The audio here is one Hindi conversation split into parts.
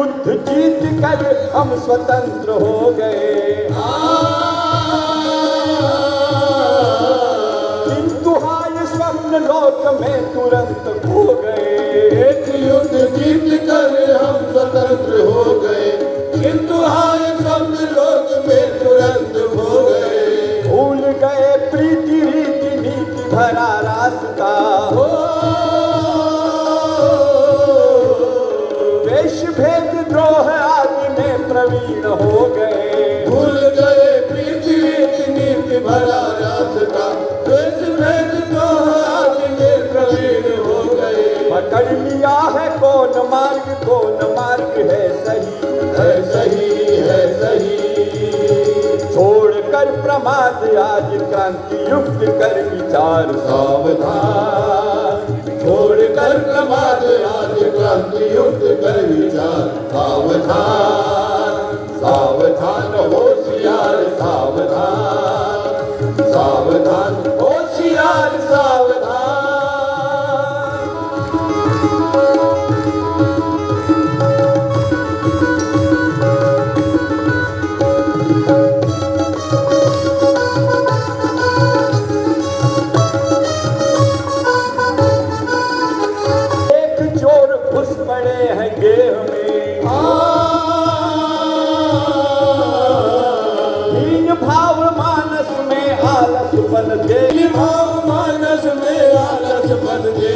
युद्ध जीत कर हम स्वतंत्र हो गए, किंतु हाय स्वप्न लोक में तुरंत खो गए। एक युद्ध जीत कर हम स्वतंत्र हो गए, किंतु हाय स्वप्न लोक में तुरंत खो गए। भूल गए प्रीति रीति नीति भरा रास्ता, देश भेद द्रोह आदि में प्रवीण हो गए। भूल गए प्रीति रीति नीति भरा रास्ता, देश भेद द्रोह आदि में प्रवीण हो गए। पकड़ लिया है कौन मार्ग है सही, है सही है सही। छोड़कर प्रमाद आज क्रांति युक्त कर विचार सावधान, छोड़कर प्रमाद आज क्रांति युक्त कर विचार सावधान। सावधान होशियार सावधान, सावधान होशियार सावधान। पड़े हैं गेह में, हीन भाव मानस में आलस बन दे, भाव मानस में आलस बन दे।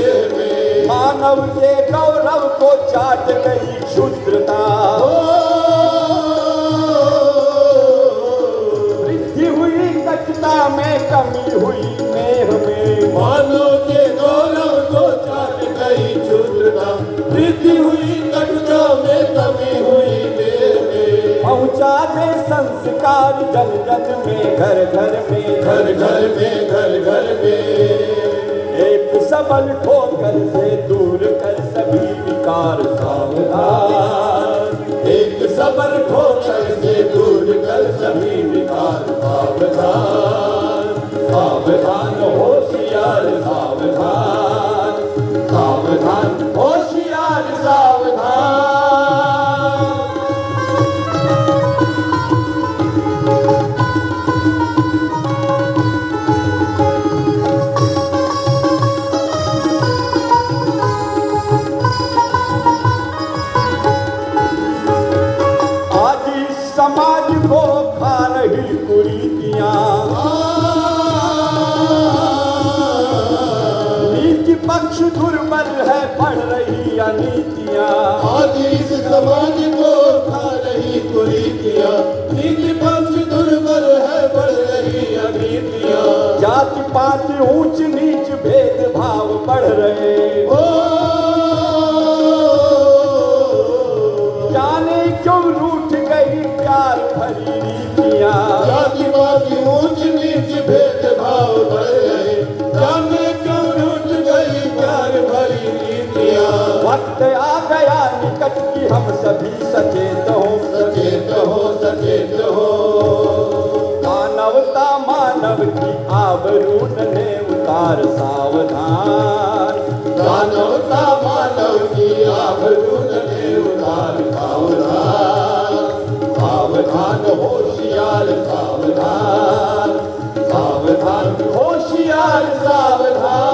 मानव के गौरव को चाट गई क्षुद्रता, वृद्धि हुई कटता में कमी हुई नेह में। मानव के गौरव को चाट गई क्षुद्रता, वृद्धि हुई कटुता में कमी हुई देह में। पहुंचा दे संस्कार जन जन में, घर घर में, घर घर में, घर घर में। एक सबल ठोकर से दूर कर सभी विकार सावधान, एक सबल ठोकर से दूर कर सभी विकार सावधान। सावधान होशियार सावधान, सावधान होशियार सावधान। आज इस समाज को खा रही कुरीतियां, नीति पक्ष दुर्बल है बढ़ रही अनीतियां। आज इस समाज को खा रही कुरीतियां, नीति पक्ष दुर्बल है बढ़ रही अनीतियां। जाति पाति ऊंच नीच भेदभाव बढ़ रहे, जाने क्यों रूठ गई प्यार भरी रीतियां। जाति पाति ऊंच नीच भेदभाव बढ़ रहे, जाने क्यों रूठ गई प्यार भरी नीतियां। वक्त आ गया निकट की हम सभी सचेत हो, सचेत हो, सचेत हो। मानवता मानव की आबरू ने उतार सावधान, मानवता मानव की आबरू ने उतार सावधान। सावधान होशियार सावधान, सावधान होशियार सावधान।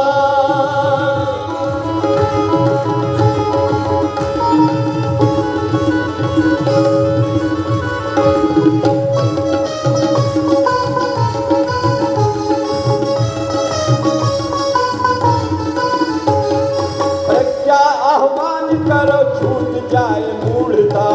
प्रज्ञा आह्वान करो छूट जाए मूढ़ता,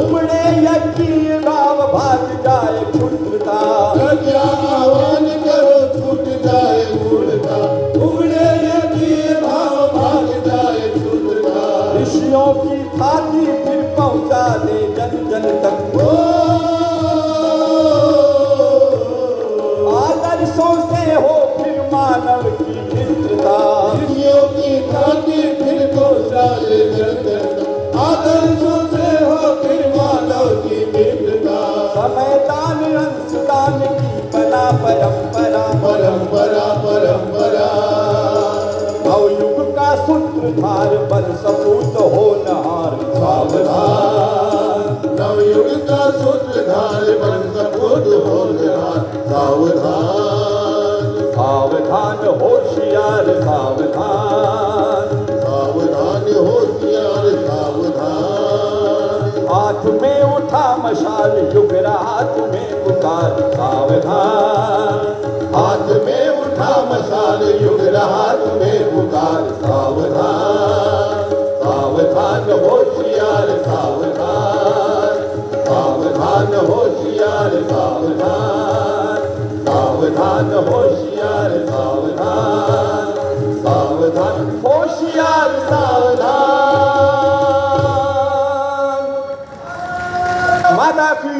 उमड़े यज्ञ भाव भाग जाए क्षुद्रता। प्रज्ञा आह्वान करो छूट जाए मूढ़ता, उमड़े यज्ञ भाव भाग जाए क्षुद्रता। ऋषियों की थाती फिर पहुंचा दे जन जन तक, आदर्शों से हो फिर मानव की मित्रता। ऋषियों की थाती फिर पहुंचा दे जन जन तक, आदर्शों से हो फिर मानव की मित्रता। समय दान अंश दान की बना परंपरा, परंपरा परंपरा। नवयुग का सूत्र होशियार सावधान, सावधान होशियार सावधान, हाथ में उठा मशाल युग रहा तुम्हें पुकार सावधान, हाथ में उठा मशाल युग रहा तुम्हें पुकार सावधान, सावधान होशियार सावधान, सावधान होशियार सावधान, सावधान होशियार सावधान, सावधान होशियार सावधान। माता की